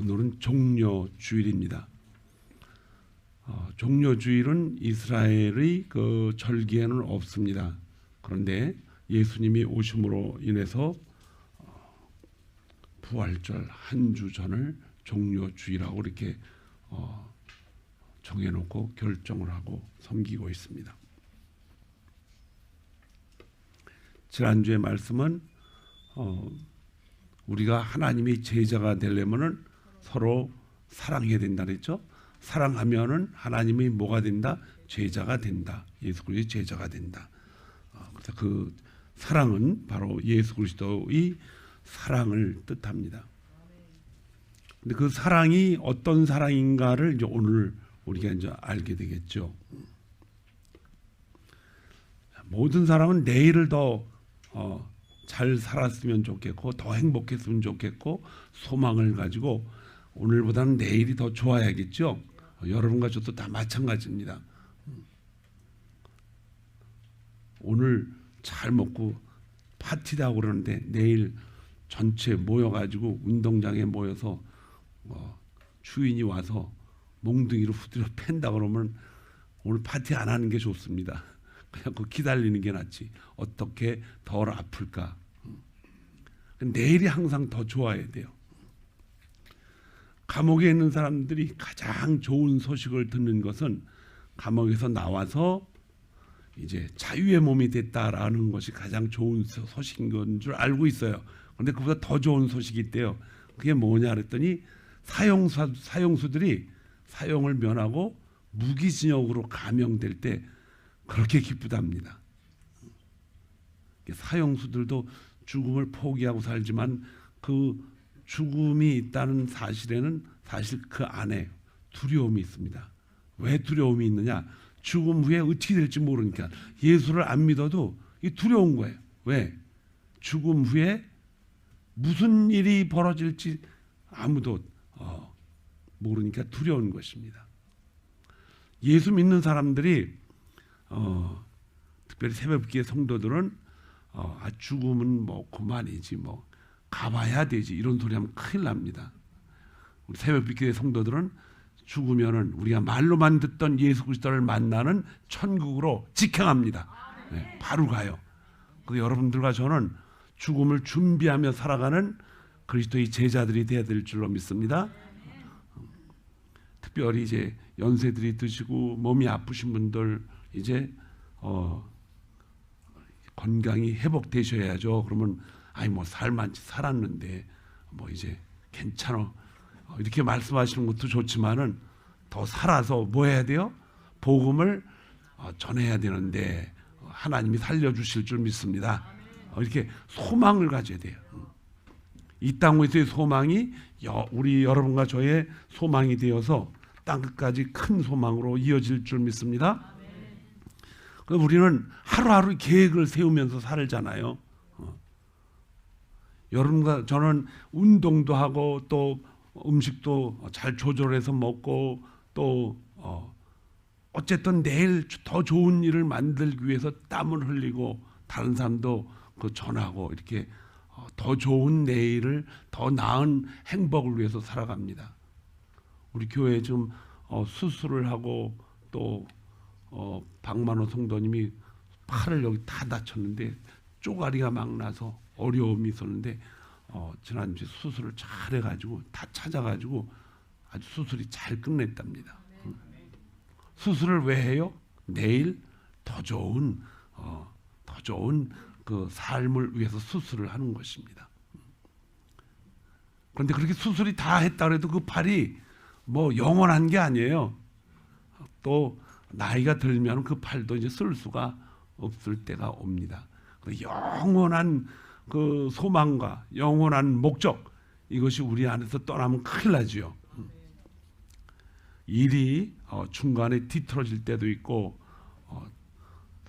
오늘은 종려주일입니다. 종려주일은 이스라엘의 그 절기에는 없습니다. 그런데 예수님이 오심으로 인해서 부활절 한 주 전을 종려주일하고 이렇게 정해놓고 결정을 하고 섬기고 있습니다. 지난주의 말씀은 우리가 하나님의 제자가 되려면은 서로 사랑해야 된다 그랬죠. 사랑하면은 하나님이 뭐가 된다? 제자가 된다. 예수 그리스도의 제자가 된다. 그래서 그 사랑은 바로 예수 그리스도의 사랑을 뜻합니다. 근데 그 사랑이 어떤 사랑인가를 이제 오늘 우리가 이제 알게 되겠죠. 모든 사람은 내일을 더 잘 살았으면 좋겠고 더 행복했으면 좋겠고 소망을 가지고 오늘보다는 내일이 더 좋아야겠죠. 여러분과 저도 다 마찬가지입니다. 오늘 잘 먹고 파티도 하고 그러는데 내일 전체 모여가지고 운동장에 모여서 주인이 와서 몽둥이로 후드려 팬다 그러면 오늘 파티 안 하는 게 좋습니다. 그냥 그 기다리는 게 낫지. 어떻게 덜 아플까. 내일이 항상 더 좋아야 돼요. 감옥에 있는 사람들이 가장 좋은 소식을 듣는 것은 감옥에서 나와서 이제 자유의 몸이 됐다라는 것이 가장 좋은 소식인 건 줄 알고 있어요. 그런데 그보다 더 좋은 소식이 있대요. 그게 뭐냐 그랬더니 사형수들이 사형을 면하고 무기징역으로 감형될 때 그렇게 기쁘답니다. 사형수들도 죽음을 포기하고 살지만 그 죽음이 있다는 사실에는 사실 그 안에 두려움이 있습니다. 왜 두려움이 있느냐? 죽음 후에 어떻게 될지 모르니까. 예수를 안 믿어도 이 두려운 거예요. 왜? 죽음 후에 무슨 일이 벌어질지 아무도 모르니까 두려운 것입니다. 예수 믿는 사람들이 특별히 새벽기의 성도들은 죽음은 뭐 그만이지 뭐 가봐야 되지 이런 소리 하면 큰일 납니다. 우리 새벽기의 성도들은 죽으면은 우리가 말로만 듣던 예수 그리스도를 만나는 천국으로 직행합니다. 네, 바로 가요. 그래서 여러분들과 저는 죽음을 준비하며 살아가는 그리스도의 제자들이 되어야 될 줄로 믿습니다. 특별히 이제 연세들이 드시고 몸이 아프신 분들 이제 건강이 회복되셔야죠. 그러면 아이 뭐 살만치 살았는데 뭐 이제 괜찮아 이렇게 말씀하시는 것도 좋지만은 더 살아서 뭐 해야 돼요? 복음을 전해야 되는데 하나님이 살려주실 줄 믿습니다. 이렇게 소망을 가져야 돼요. 이 땅에서의 소망이 우리 여러분과 저의 소망이 되어서 땅끝까지 큰 소망으로 이어질 줄 믿습니다. 우리는 하루하루 계획을 세우면서 살잖아요. 여러분과 저는 운동도 하고 또 음식도 잘 조절해서 먹고 또 어쨌든 내일 더 좋은 일을 만들기 위해서 땀을 흘리고 다른 사람도 그 전하고 이렇게 더 좋은 내일을 더 나은 행복을 위해서 살아갑니다. 우리 교회에 지금 수술을 하고 또 박만호 성도님이 팔을 여기 다 다쳤는데 쪼가리가 막 나서 어려움이 있었는데 지난주에 수술을 잘 해가지고 다 찾아가지고 아주 수술이 잘 끝냈답니다. 수술을 왜 해요? 내일 더 좋은 그 삶을 위해서 수술을 하는 것입니다. 그런데 그렇게 수술이 다 했다 그래도 그 팔이 뭐 영원한 게 아니에요. 또 나이가 들면 그 팔도 이제 쓸 수가 없을 때가 옵니다. 영원한 그 소망과 영원한 목적 이것이 우리 안에서 떠나면 큰일 나죠. 일이 중간에 뒤틀어질 때도 있고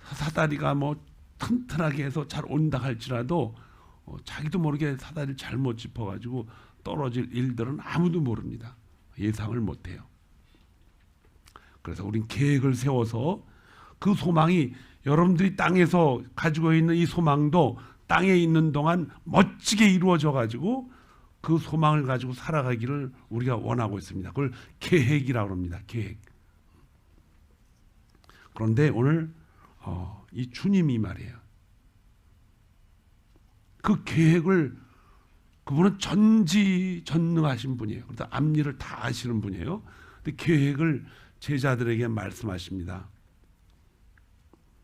사다리가 뭐 튼튼하게 해서 잘 온다 할지라도 자기도 모르게 사다리를 잘못 짚어가지고 떨어질 일들은 아무도 모릅니다. 예상을 못해요. 그래서 우린 계획을 세워서 그 소망이 여러분들이 땅에서 가지고 있는 이 소망도 땅에 있는 동안 멋지게 이루어져 가지고 그 소망을 가지고 살아가기를 우리가 원하고 있습니다. 그걸 계획이라고 합니다. 계획. 그런데 오늘 이 주님이 말이에요. 그 계획을 그분은 전지전능하신 분이에요. 그래서 앞일을 다 아시는 분이에요. 근데 계획을 제자들에게 말씀하십니다.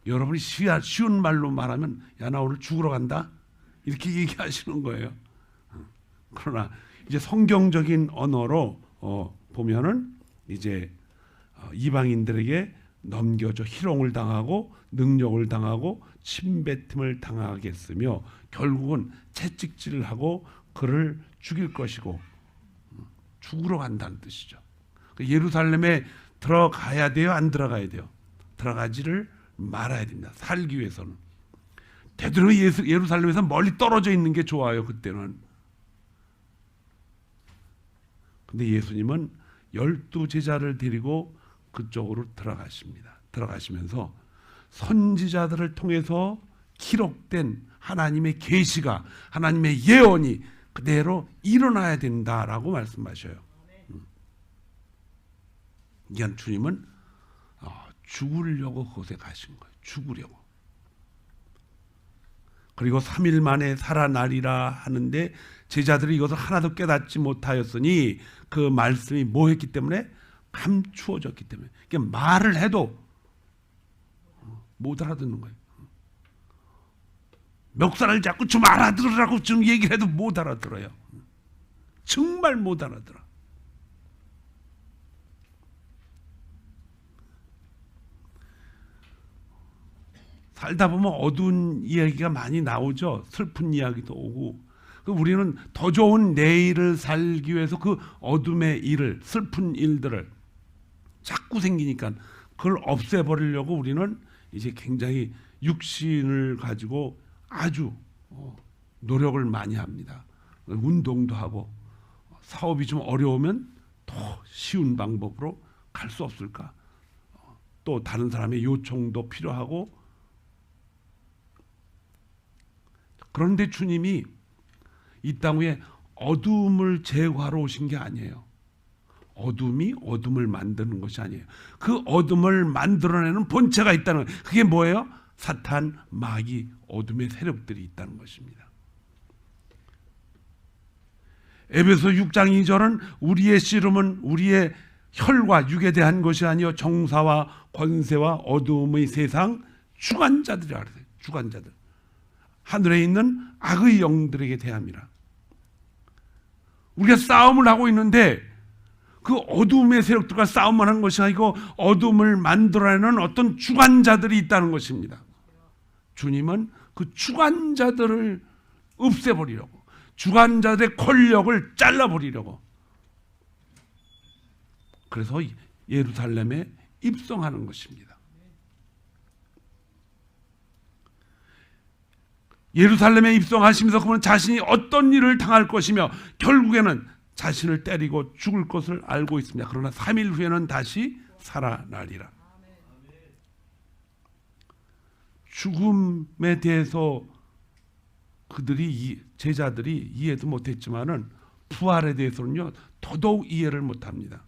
여러분이 쉬운 말로 말하면 야, 나 오늘 죽으러 간다 이렇게 얘기하시는 거예요. 그러나 이제 성경적인 언어로 보면은 이제 이방인들에게 넘겨져 희롱을 당하고 능욕을 당하고 침뱉음을 당하겠으며 결국은 채찍질을 하고 그를 죽일 것이고 죽으러 간다는 뜻이죠. 예루살렘에 들어가야 돼요? 안 들어가야 돼요? 들어가지를 말아야 됩니다. 살기 위해서는. 되도록 예루살렘에서 멀리 떨어져 있는 게 좋아요. 그때는. 근데 예수님은 12제자를 데리고 그쪽으로 들어가십니다. 들어가시면서 선지자들을 통해서 기록된 하나님의 계시가, 하나님의 예언이 그대로 일어나야 된다라고 말씀하셔요. 그러니까 주님은 죽으려고 그곳에 가신 거예요. 죽으려고. 그리고 3일 만에 살아나리라 하는데 제자들이 이것을 하나도 깨닫지 못하였으니 그 말씀이 뭐 했기 때문에? 감추어졌기 때문에. 그러니까 말을 해도 못 알아듣는 거예요. 멱살을 잡고 좀 알아들으라고 좀 얘기를 해도 못 알아들어요. 정말 못 알아들어. 살다 보면 어두운 이야기가 많이 나오죠. 슬픈 이야기도 오고. 우리는 더 좋은 내일을 살기 위해서 그 어둠의 일을, 슬픈 일들을 자꾸 생기니까 그걸 없애버리려고 우리는 이제 굉장히 육신을 가지고 아주 노력을 많이 합니다. 운동도 하고 사업이 좀 어려우면 더 쉬운 방법으로 갈 수 없을까? 또 다른 사람의 요청도 필요하고. 그런데 주님이 이 땅 위에 어둠을 제거하러 오신 게 아니에요. 어둠이 어둠을 만드는 것이 아니에요. 그 어둠을 만들어내는 본체가 있다는 거예요. 그게 뭐예요? 사탄, 마귀, 어둠의 세력들이 있다는 것입니다. 에베소 6장 2절은 우리의 씨름은 우리의 혈과 육에 대한 것이 아니요 정사와 권세와 어둠의 세상 주관자들이라 그래요. 주관자들. 하늘에 있는 악의 영들에게 대함이라. 우리가 싸움을 하고 있는데 그 어둠의 세력들과 싸움을 하는 것이 아니고 어둠을 만들어내는 어떤 주관자들이 있다는 것입니다. 주님은 그 주관자들을 없애버리려고, 주관자들의 권력을 잘라버리려고. 그래서 예루살렘에 입성하는 것입니다. 예루살렘에 입성하시면서 그분은 자신이 어떤 일을 당할 것이며 결국에는 자신을 때리고 죽을 것을 알고 있습니다. 그러나 3일 후에는 다시 살아나리라. 죽음에 대해서 제자들이 이해도 못했지만은 부활에 대해서는요 더더욱 이해를 못합니다.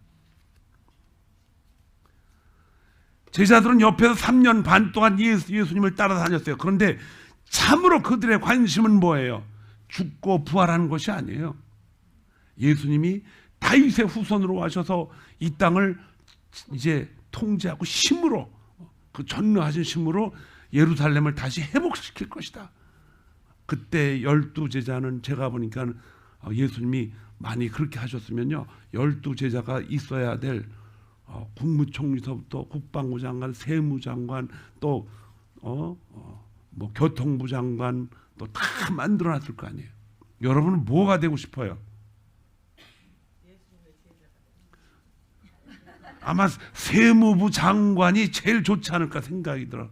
제자들은 옆에서 3년 반 동안 예수님을 따라다녔어요. 그런데 참으로 그들의 관심은 뭐예요? 죽고 부활하는 것이 아니에요. 예수님이 다윗의 후손으로 와셔서 이 땅을 이제 통제하고 힘으로, 그 전능하신 힘으로 예루살렘을 다시 회복시킬 것이다. 그때 12제자는 제가 보니까 예수님이 많이 그렇게 하셨으면요 12제자가 있어야 될 국무총리서부터 국방부 장관, 세무장관, 또 뭐 교통부 장관 또 다 만들어놨을 거 아니에요. 여러분은 뭐가 되고 싶어요? 아마 세무부 장관이 제일 좋지 않을까 생각이 들어.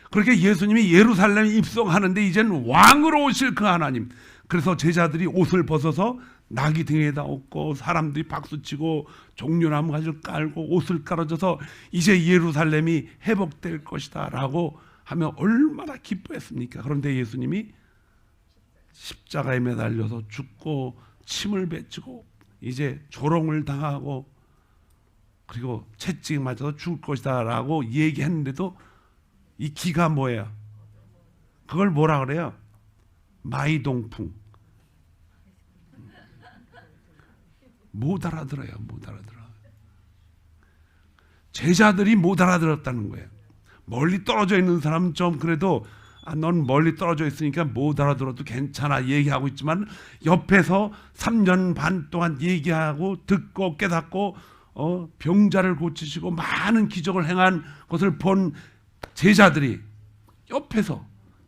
그렇게 예수님이 예루살렘에 입성하는데 이제는 왕으로 오실 그 하나님. 그래서 제자들이 옷을 벗어서 나귀 등에다 얹고 사람들이 박수치고 종려나무 가지를 깔고 옷을 깔아줘서 이제 예루살렘이 회복될 것이다 라고 하며 얼마나 기뻐했습니까? 그런데 예수님이 십자가에 매달려서 죽고 침을 뱉고 이제 조롱을 당하고 그리고 채찍 맞아서 죽을 것이다 라고 얘기했는데도 이 기가 뭐예요? 그걸 뭐라 그래요? 마이동풍. 못 알아들어요. 못 알아들어. 제자들이 못 알아들었다는 거예요. 멀리 떨어져 있는 사람은 좀 그래도 넌 멀리 떨어져 있으니까 못 알아들어도 괜찮아 얘기하고 있지만 옆에서 3년 반 동안 얘기하고 듣고 깨닫고 병자를 고치시고 많은 기적을 행한 것을 본 제자들이 옆에서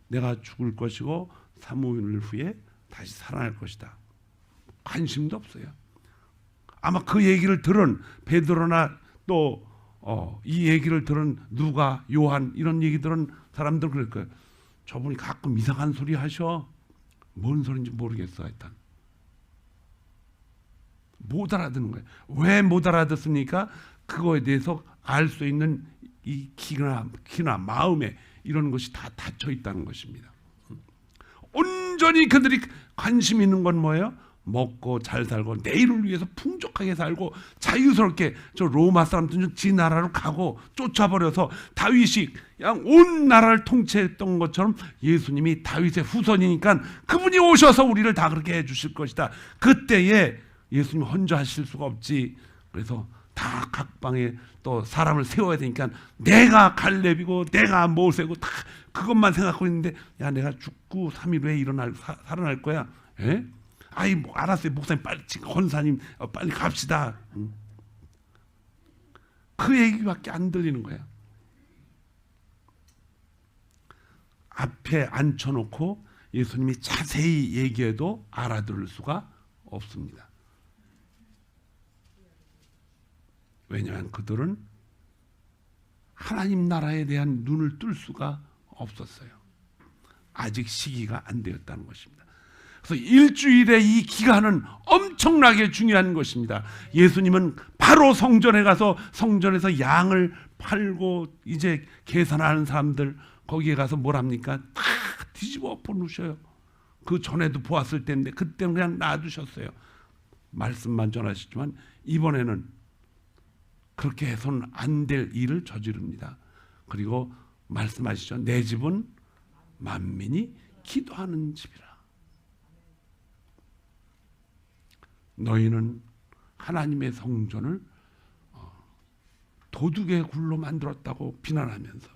내가 죽을 것이고 3일 후에 다시 살아날 것이다. 관심도 없어요. 아마 그 얘기를 들은 베드로나 또 이 얘기를 들은 누가, 요한 이런 얘기 들은 사람들 그럴 거예요. 저분이 가끔 이상한 소리 하셔. 뭔 소리인지 모르겠어. 하여튼 못 알아듣는 거예요. 왜 못 알아듣습니까? 그거에 대해서 알 수 있는 이 기나 마음에 이런 것이 다 닫혀 있다는 것입니다. 온전히 그들이 관심 있는 건 뭐예요? 먹고 잘 살고 내일을 위해서 풍족하게 살고 자유스럽게 저 로마 사람들은 지 나라로 가고 쫓아버려서 다윗이 그냥 온 나라를 통치했던 것처럼 예수님이 다윗의 후손이니까 그분이 오셔서 우리를 다 그렇게 해주실 것이다. 그때에 예수님 혼자 하실 수가 없지. 그래서 다 각 방에 또 사람을 세워야 되니까 내가 갈렙이고 내가 모세고 다 그것만 생각하고 있는데 야 내가 죽고 3일 후에 살아날 거야. 에? 아이 뭐 알았어요. 목사님 빨리 권사님 빨리 갑시다. 그 얘기밖에 안 들리는 거예요. 앞에 앉혀놓고 예수님이 자세히 얘기해도 알아들을 수가 없습니다. 왜냐하면 그들은 하나님 나라에 대한 눈을 뜰 수가 없었어요. 아직 시기가 안 되었다는 것입니다. 그래서 일주일의 이 기간은 엄청나게 중요한 것입니다. 예수님은 바로 성전에 가서 성전에서 양을 팔고 이제 계산하는 사람들 거기에 가서 뭘 합니까? 다 뒤집어 엎어놓으셔요. 그 전에도 보았을 때인데 그때는 그냥 놔두셨어요. 말씀만 전하시지만 이번에는 그렇게 해서는 안 될 일을 저지릅니다. 그리고 말씀하시죠. 내 집은 만민이 기도하는 집이라. 너희는 하나님의 성전을 도둑의 굴로 만들었다고 비난하면서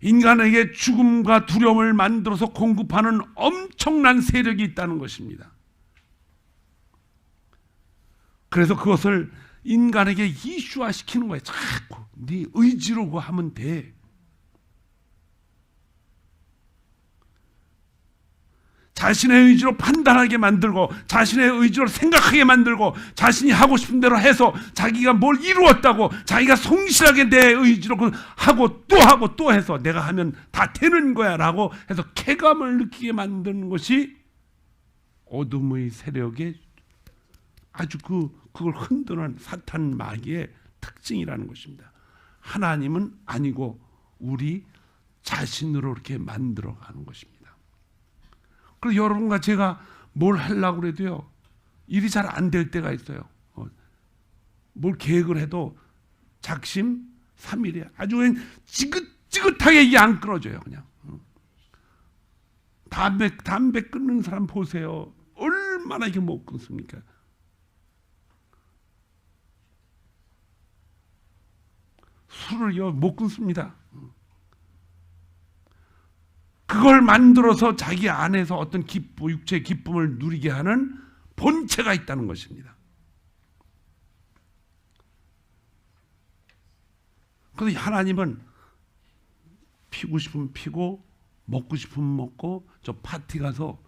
인간에게 죽음과 두려움을 만들어서 공급하는 엄청난 세력이 있다는 것입니다. 그래서 그것을 인간에게 이슈화시키는 거예요. 자꾸 네 의지로 하면 돼. 자신의 의지로 판단하게 만들고 자신의 의지로 생각하게 만들고 자신이 하고 싶은 대로 해서 자기가 뭘 이루었다고 자기가 성실하게 내 의지로 하고 또 해서 내가 하면 다 되는 거야 라고 해서 쾌감을 느끼게 만드는 것이 어둠의 세력의 아주 그걸 흔드는 사탄 마귀의 특징이라는 것입니다. 하나님은 아니고 우리 자신으로 이렇게 만들어가는 것입니다. 그래서 여러분과 제가 뭘 하려고 그래도요 일이 잘 안 될 때가 있어요. 뭘 계획을 해도 작심 3일에 아주 그냥 지긋지긋하게 이게 안 끊어져요. 그냥 담배 끊는 사람 보세요. 얼마나 이게 못 끊습니까? 술을요 못 끊습니다. 그걸 만들어서 자기 안에서 어떤 육체의 기쁨을 누리게 하는 본체가 있다는 것입니다. 그래서 하나님은 피고 싶으면 피고 먹고 싶으면 먹고 저 파티 가서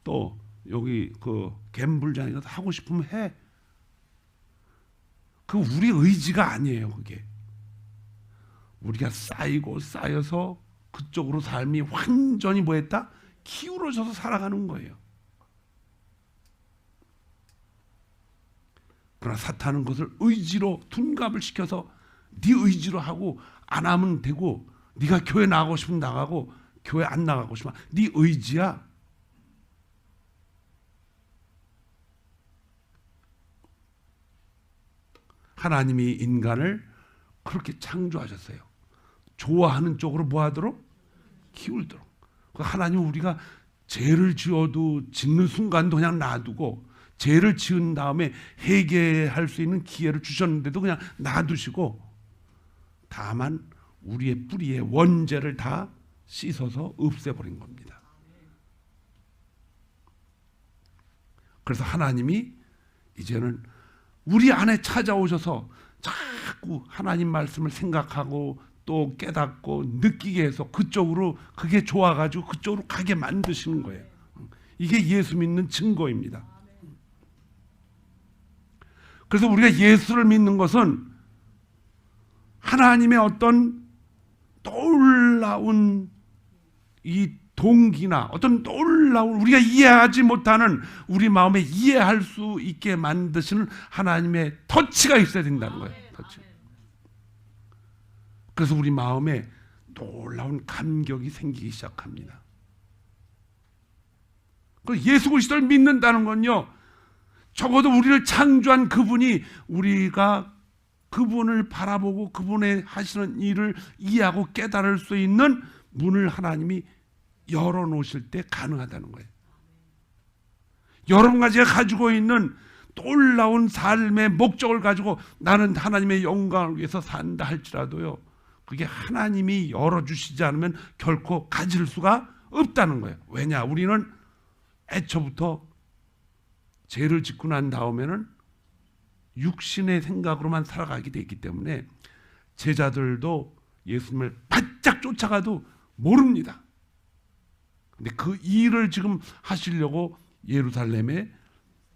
또 여기 그 갬블장에 가서 하고 싶으면 해. 그 우리 의지가 아니에요. 그게 우리가 쌓여서 그쪽으로 삶이 완전히 뭐했다? 기울어져서 살아가는 거예요. 그러나 사탄은 그것을 의지로 둔갑을 시켜서 네 의지로 하고 안 하면 되고, 네가 교회 나가고 싶으면 나가고 교회 안 나가고 싶으면 네 의지야. 하나님이 인간을 그렇게 창조하셨어요. 좋아하는 쪽으로 뭐 하도록? 키울도록. 하나님은 우리가 죄를 지어도 짓는 순간도 그냥 놔두고, 죄를 지은 다음에 회개할 수 있는 기회를 주셨는데도 그냥 놔두시고, 다만 우리의 뿌리의 원죄를 다 씻어서 없애버린 겁니다. 그래서 하나님이 이제는 우리 안에 찾아오셔서 자꾸 하나님 말씀을 생각하고 또 깨닫고 느끼게 해서 그쪽으로, 그게 좋아가지고 그쪽으로 가게 만드시는 거예요. 이게 예수 믿는 증거입니다. 그래서 우리가 예수를 믿는 것은 하나님의 어떤 놀라운 이 동기나 어떤 놀라운, 우리가 이해하지 못하는, 우리 마음에 이해할 수 있게 만드시는 하나님의 터치가 있어야 된다는 거예요. 터치. 그래서 우리 마음에 놀라운 감격이 생기기 시작합니다. 예수 그리스도를 믿는다는 건요, 적어도 우리를 창조한 그분이, 우리가 그분을 바라보고 그분의 하시는 일을 이해하고 깨달을 수 있는 문을 하나님이 열어놓으실 때 가능하다는 거예요. 여러분 가지가 가지고 있는 놀라운 삶의 목적을 가지고 나는 하나님의 영광을 위해서 산다 할지라도요, 그게 하나님이 열어주시지 않으면 결코 가질 수가 없다는 거예요. 왜냐? 우리는 애초부터 죄를 짓고 난 다음에는 육신의 생각으로만 살아가게 돼 있기 때문에 제자들도 예수님을 바짝 쫓아가도 모릅니다. 근데 그 일을 지금 하시려고 예루살렘에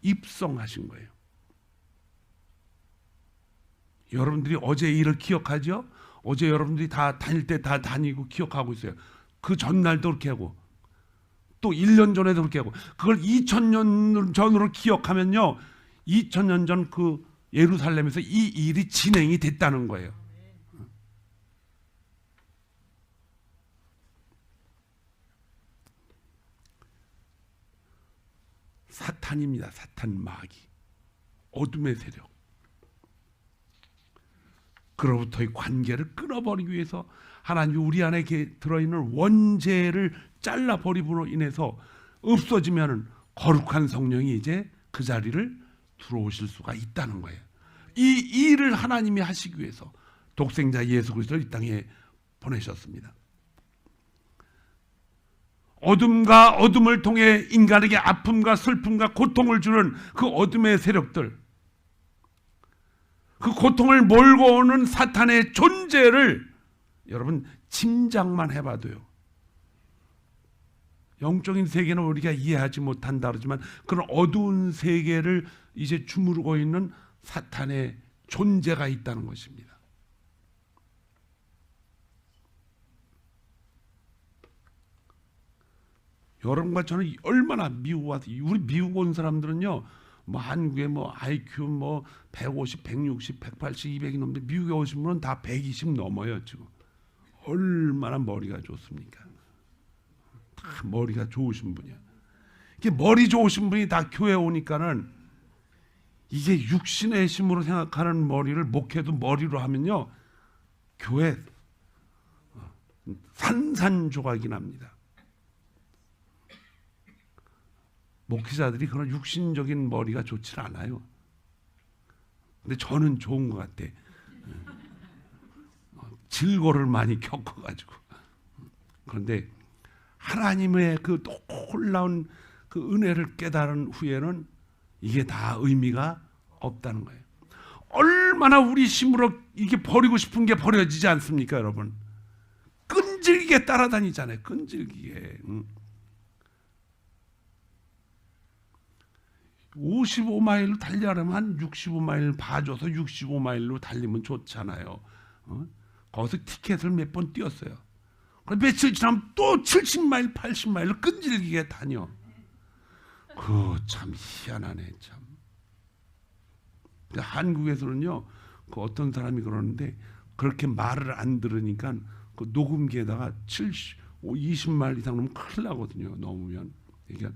입성하신 거예요. 여러분들이 어제 일을 기억하죠? 어제 여러분들이 다 다닐 때 다 다니고 기억하고 있어요. 그 전날도 그렇게 하고 또 1년 전에도 그렇게 하고, 그걸 2000년 전으로 기억하면요, 2000년 전 그 예루살렘에서 이 일이 진행이 됐다는 거예요. 사탄입니다. 사탄, 마귀, 어둠의 세력. 그로부터의 관계를 끊어버리기 위해서 하나님이 우리 안에 들어있는 원죄를 잘라버림으로 인해서 없어지면 거룩한 성령이 이제 그 자리를 들어오실 수가 있다는 거예요. 이 일을 하나님이 하시기 위해서 독생자 예수 그리스도를 이 땅에 보내셨습니다. 어둠과 어둠을 통해 인간에게 아픔과 슬픔과 고통을 주는 그 어둠의 세력들, 그 고통을 몰고 오는 사탄의 존재를 여러분 짐작만 해봐도요, 영적인 세계는 우리가 이해하지 못한다 그러지만 그런 어두운 세계를 이제 주무르고 있는 사탄의 존재가 있다는 것입니다. 여러분과 저는 얼마나 미국 와서, 우리 미국 온 사람들은요, 뭐 한국에 뭐 IQ 뭐 150, 160, 180, 200이 넘는데 미국에 오신 분은 다 120 넘어요 지금. 얼마나 머리가 좋습니까? 다 머리가 좋으신 분이야. 이게 머리 좋으신 분이 다 교회 오니까는 이게 육신의 힘으로 생각하는 머리를 목회도 머리로 하면요, 교회 산산조각이 납니다. 목회자들이 그런 육신적인 머리가 좋지 않아요. 근데 저는 좋은 것 같아. 질고를 많이 겪어가지고. 그런데 하나님의 그 놀라운 그 은혜를 깨달은 후에는 이게 다 의미가 없다는 거예요. 얼마나 우리 힘으로 이게 버리고 싶은 게 버려지지 않습니까, 여러분? 끈질기게 따라다니잖아요. 끈질기게. 55마일로 달려가려면 한 65마일 봐줘서 65마일로 달리면 좋잖아요. 거기서 티켓을 몇 번 뛰었어요. 며칠 지나면 또 70마일, 80마일로 끈질기게 다녀. 그 참 희한하네 참. 근데 한국에서는요, 그 어떤 사람이 그러는데 그렇게 말을 안 들으니까 그 녹음기에다가 20말 이상 넘으면 큰일 나거든요. 넘으면 이게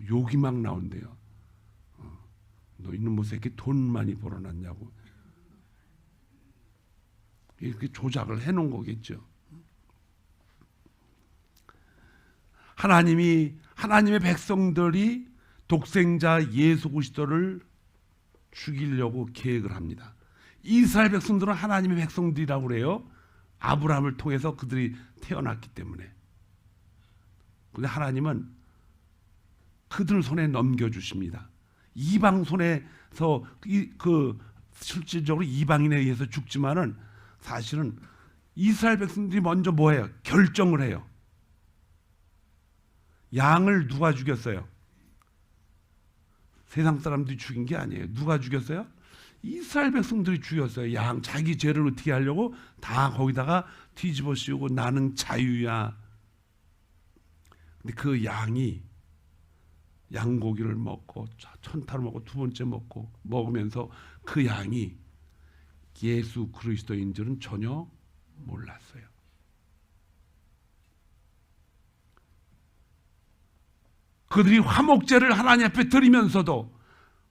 욕이 막 나온대요. 너 이놈의 새끼 돈 많이 벌어놨냐고. 이렇게 조작을 해놓은 거겠죠. 하나님의 백성들이 독생자 예수 그리스도를 죽이려고 계획을 합니다. 이스라엘 백성들은 하나님의 백성들이라고 그래요. 아브라함을 통해서 그들이 태어났기 때문에. 근데 하나님은 그들 손에 넘겨주십니다. 이방 손에서 실질적으로 이방인에 의해서 죽지만은 사실은 이스라엘 백성들이 먼저 뭐해요? 결정을 해요. 양을 누가 죽였어요? 세상 사람들이 죽인 게 아니에요. 누가 죽였어요? 이스라엘 백성들이 죽였어요. 양 자기 죄를 어떻게 하려고 다 거기다가 뒤집어 씌우고 나는 자유야. 근데 그 양이 양고기를 먹고 천타를 먹고 두 번째 먹으면서 그 양이 예수 그리스도인 줄은 전혀 몰랐어요. 그들이 화목제를 하나님 앞에 드리면서도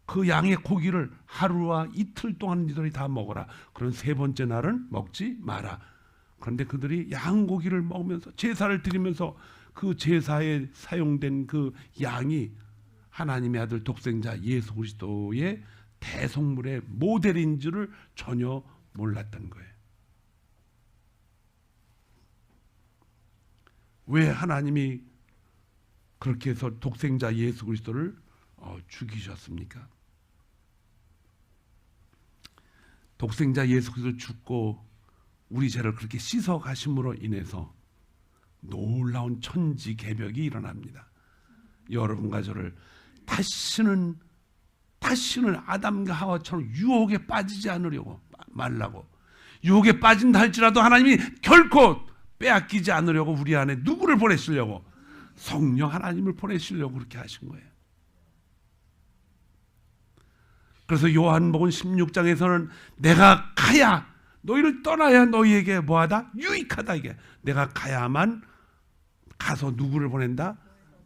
그 양의 고기를 하루와 이틀 동안 너희들이 다 먹어라. 그런 세 번째 날은 먹지 마라. 그런데 그들이 양고기를 먹으면서 제사를 드리면서 그 제사에 사용된 그 양이 하나님의 아들 독생자 예수 그리스도의 대속물의 모델인 줄을 전혀 몰랐던 거예요. 왜 하나님이 그렇게 해서 독생자 예수 그리스도를 죽이셨습니까? 독생자 예수 그리스도 죽고 우리 죄를 그렇게 씻어 가심으로 인해서 놀라운 천지개벽이 일어납니다. 여러분과 저를 다시는 아담과 하와처럼 유혹에 빠지지 않으려고 말라고, 유혹에 빠진다 할지라도 하나님이 결코 빼앗기지 않으려고 우리 안에 누구를 보내시려고? 성령 하나님을 보내시려고 그렇게 하신 거예요. 그래서 요한복음 16장에서는 내가 가야, 너희를 떠나야 너희에게 뭐하다? 유익하다. 이게 내가 가야만 가서 누구를 보낸다?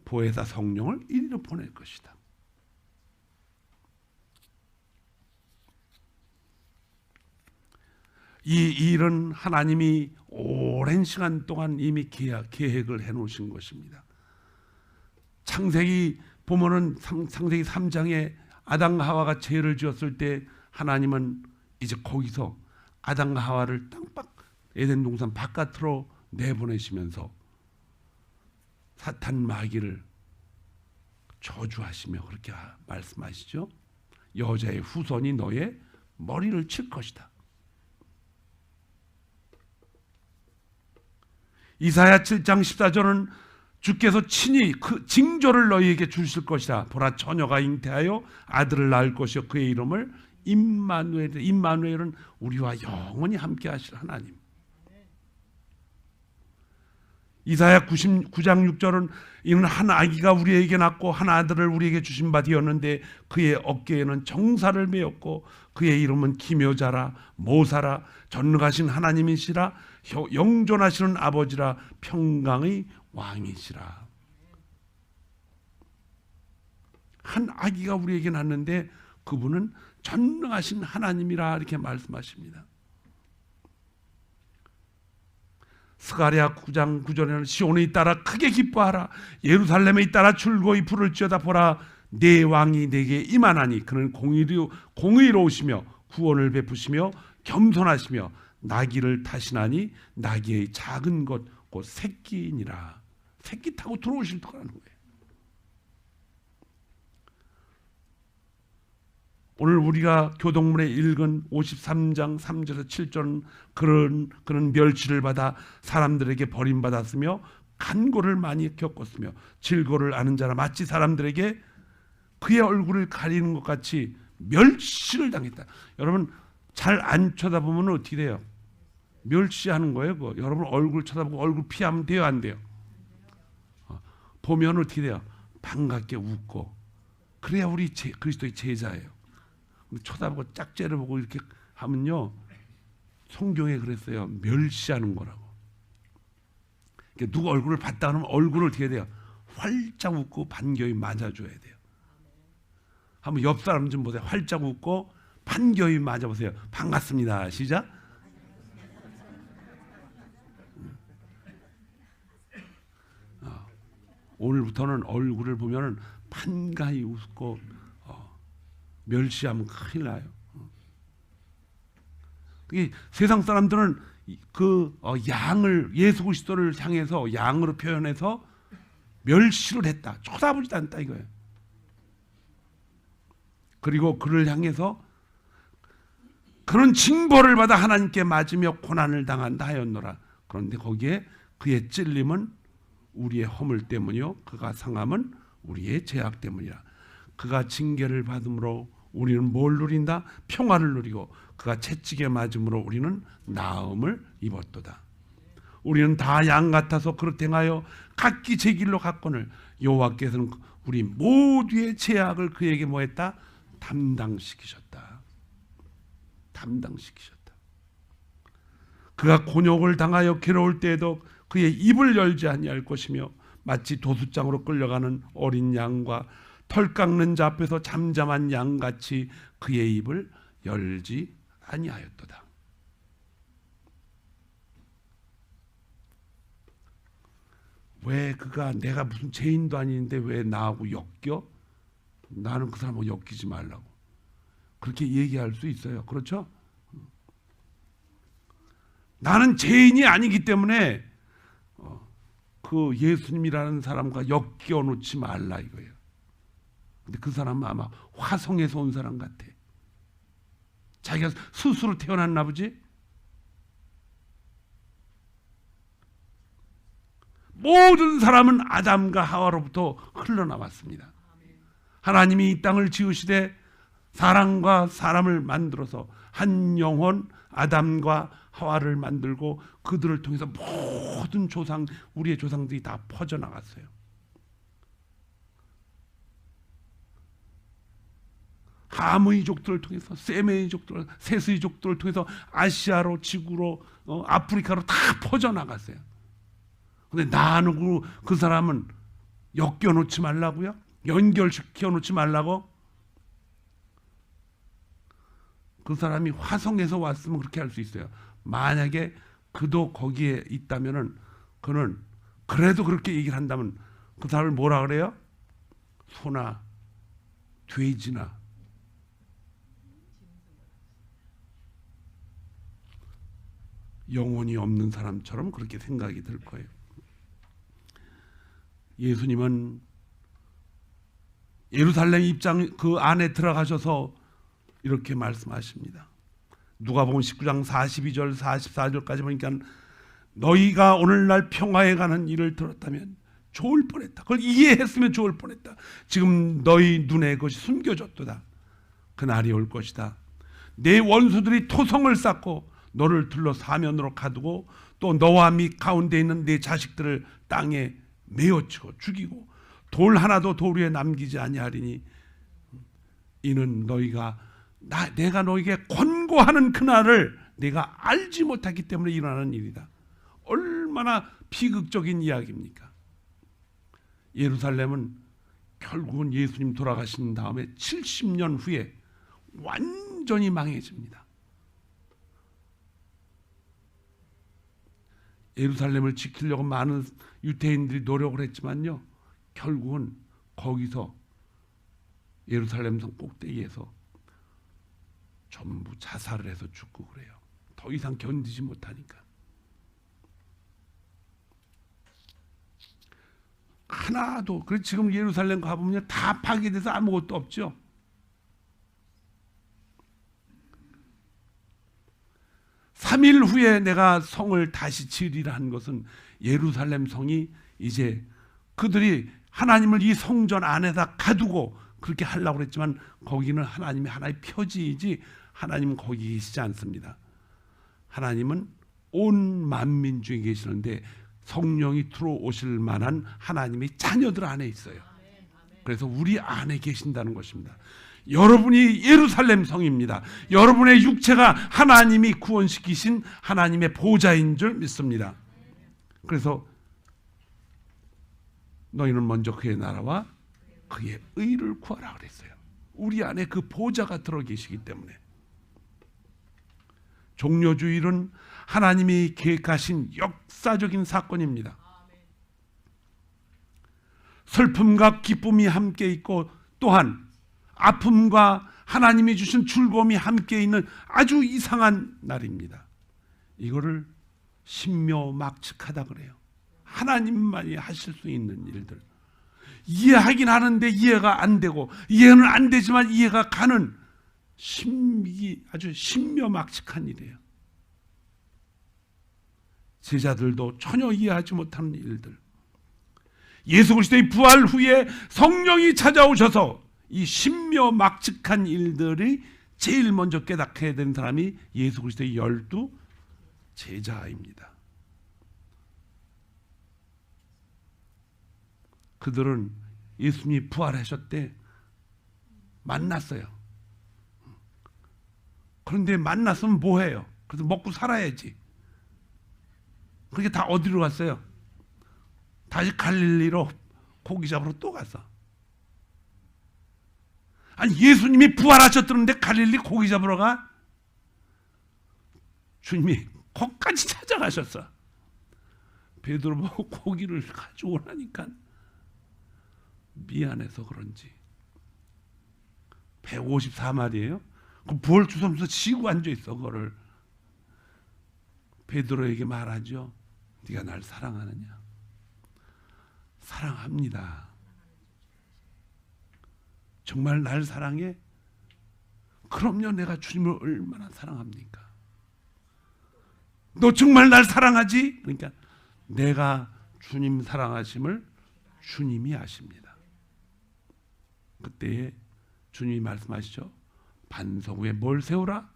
보혜사 성령을 이리로 보낼 것이다. 이 일은 하나님이 오랜 시간 동안 이미 계획을 해놓으신 것입니다. 창세기 보면은 창세기 3장에 아담과 하와가 죄를 지었을 때 하나님은 이제 거기서 아담과 하와를 땅밖 에덴 동산 바깥으로 내보내시면서 사탄 마귀를 저주하시며 그렇게 말씀하시죠. 여자의 후손이 너의 머리를 칠 것이다. 이사야 7장 14절은 주께서 친히 그 징조를 너희에게 주실 것이다. 보라, 처녀가 잉태하여 아들을 낳을 것이요 그의 이름을 임마누엘. 임마누엘은 우리와 영원히 함께 하실 하나님. 이사야 99장 6절은 이는 한 아기가 우리에게 낳고 한 아들을 우리에게 주신 바 되었는데 그의 어깨에는 정사를 메었고 그의 이름은 기묘자라 모사라 전능하신 하나님이시라 영존하시는 아버지라 평강의 왕이시라. 한 아기가 우리에게 낳는데 그분은 전능하신 하나님이라 이렇게 말씀하십니다. 스가랴 9장 9절에는 시온에 따라 크게 기뻐하라. 예루살렘에 따라 즐거이 부를지어다. 보라, 내 왕이 내게 임하나니 그는 공의로우시며 구원을 베푸시며 겸손하시며 나귀를 타시나니 나귀의 작은 것 곧 새끼니라. 새끼 타고 들어오실 거라는 거예요. 오늘 우리가 교동문에 읽은 53장 3절에서 7절은 그는 멸치를 받아 사람들에게 버림받았으며 간고를 많이 겪었으며 질고를 아는 자라 마치 사람들에게 그의 얼굴을 가리는 것 같이 멸시를 당했다. 여러분 잘 안 쳐다보면 어떻게 돼요? 멸시하는 거예요. 그거. 여러분 얼굴 쳐다보고 얼굴 피하면 돼요, 안 돼요? 보면 어떻게 돼요? 반갑게 웃고. 그래야 우리 그리스도의 제자예요. 쳐다보고 짝째를 보고 이렇게 하면요, 성경에 그랬어요. 멸시하는 거라고. 그러니까 누가 얼굴을 봤다 그러면 얼굴을 어떻게 해야 돼요? 활짝 웃고 반겨이 맞아줘야 돼요. 한번 옆 사람 좀 보세요. 활짝 웃고 반겨이 맞아보세요. 반갑습니다. 시작. 오늘부터는 얼굴을 보면은 반가이 웃고 멸시하면 큰일 나요. 세상 사람들은 양을, 예수 그리스도를 향해서 양으로 표현해서 멸시를 했다. 쳐다보지도 않다 이거예요. 그리고 그를 향해서 그런 징벌을 받아 하나님께 맞으며 고난을 당한다 하였노라. 그런데 거기에 그의 찔림은 우리의 허물 때문이요 그가 상함은 우리의 죄악 때문이라. 그가 징계를 받음으로 우리는 뭘 누린다? 평화를 누리고 그가 채찍에 맞음으로 우리는 나음을 입었도다. 우리는 다 양 같아서 그릇 행하여 각기 제 길로 갔거늘 여호와께서는 우리 모두의 죄악을 그에게 뭐했다? 담당시키셨다. 담당시키셨다. 그가 곤욕을 당하여 괴로울 때에도 그의 입을 열지 아니할 것이며 마치 도수장으로 끌려가는 어린 양과 털 깎는 자 앞에서 잠잠한 양같이 그의 입을 열지 아니하였도다. 왜 그가 내가 무슨 죄인도 아닌데 왜 나하고 엮여? 나는 그 사람하고 엮이지 말라고. 그렇게 얘기할 수 있어요. 그렇죠? 나는 죄인이 아니기 때문에 그 예수님이라는 사람과 엮여 놓지 말라 이거예요. 근데 그 사람은 아마 화성에서 온 사람 같아. 자기가 스스로 태어났나 보지? 모든 사람은 아담과 하와로부터 흘러나왔습니다. 하나님이 이 땅을 지으시되 사람과 사람을 만들어서 한 영혼 아담과 하와를 만들고 그들을 통해서 모든 조상, 우리의 조상들이 다 퍼져나갔어요. 함의 족들을 통해서, 셈의 족들, 셋의 족들을 통해서 아시아로, 지구로, 아프리카로 다 퍼져나갔어요. 근데 나는 그 사람은 엮여놓지 말라고요? 연결시켜 놓지 말라고? 그 사람이 화성에서 왔으면 그렇게 할 수 있어요. 만약에 그도 거기에 있다면은 그는 그래도 그렇게 얘기를 한다면 그 사람을 뭐라 그래요? 소나 돼지나 영혼이 없는 사람처럼 그렇게 생각이 들 거예요. 예수님은 예루살렘 입장 그 안에 들어가셔서 이렇게 말씀하십니다. 누가복음 19장 42절 44절까지 보니까 너희가 오늘날 평화에 관한 일을 들었다면 좋을 뻔했다. 그걸 이해했으면 좋을 뻔했다. 지금 너희 눈에 그것이 숨겨졌도다. 그날이 올 것이다. 내 원수들이 토성을 쌓고 너를 둘러 사면으로 가두고 또 너와 및 가운데 있는 내 자식들을 땅에 메어치고 죽이고 돌 하나도 돌 위에 남기지 아니하리니 이는 너희가 내가 너희에게 권고하는 그날을 내가 알지 못하기 때문에 일어나는 일이다. 얼마나 비극적인 이야기입니까? 예루살렘은 결국은 예수님 돌아가신 다음에 70년 후에 완전히 망해집니다. 예루살렘을 지키려고 많은 유대인들이 노력을 했지만요, 결국은 거기서 예루살렘 성 꼭대기에서 전부 자살을 해서 죽고 그래요. 더 이상 견디지 못하니까. 하나도. 그래서 지금 예루살렘 가보면 다 파괴돼서 아무것도 없죠. (3일) 후에 내가 성을 다시 지으리라 한 것은 예루살렘 성이 이제 그들이 하나님을 이 성전 안에다 가두고 그렇게 하려고 했지만 거기는 하나님의 하나의 표지이지 하나님은 거기 계시지 않습니다. 하나님은 온 만민 중에 계시는데 성령이 들어오실 만한 하나님의 자녀들 안에 있어요. 그래서 우리 안에 계신다는 것입니다. 여러분이 예루살렘 성입니다. 여러분의 육체가 하나님이 구원시키신 하나님의 보좌인 줄 믿습니다. 그래서 너희는 먼저 그의 나라와 그의 의를 구하라 그랬어요. 우리 안에 그 보좌가 들어 계시기 때문에. 종려주일은 하나님이 계획하신 역사적인 사건입니다. 슬픔과 기쁨이 함께 있고 또한 아픔과 하나님이 주신 즐거움이 함께 있는 아주 이상한 날입니다. 이거를 신묘막측하다 그래요. 하나님만이 하실 수 있는 일들. 이해하긴 하는데 이해가 안 되고, 이해는 안 되지만 이해가 가는 아주 신묘막측한 일이에요. 제자들도 전혀 이해하지 못하는 일들. 예수 그리스도의 부활 후에 성령이 찾아오셔서 이 신묘막측한 일들이 제일 먼저 깨닫게 된 사람이 예수 그리스도의 12 제자입니다. 그들은 예수님이 부활하셨대 만났어요. 그런데 만났으면 뭐해요? 그래서 먹고 살아야지. 그게 다 어디로 갔어요? 다시 갈릴리로 고기 잡으러 또 갔어. 아니 예수님이 부활하셨다는데 갈릴리 고기 잡으러 가? 주님이 거기까지 찾아가셨어. 베드로 보고 고기를 가져오라니까 미안해서 그런지 154마리예요. 그 부활 주섬서 지고 앉아있어. 그거를 베드로에게 말하죠. 네가 날 사랑하느냐? 사랑합니다. 정말 날 사랑해? 그럼요. 내가 주님을 얼마나 사랑합니까? 너 정말 날 사랑하지? 그러니까 내가 주님 사랑하심을 주님이 아십니다. 그때 주님이 말씀하시죠. 반석 위에 뭘 세우라?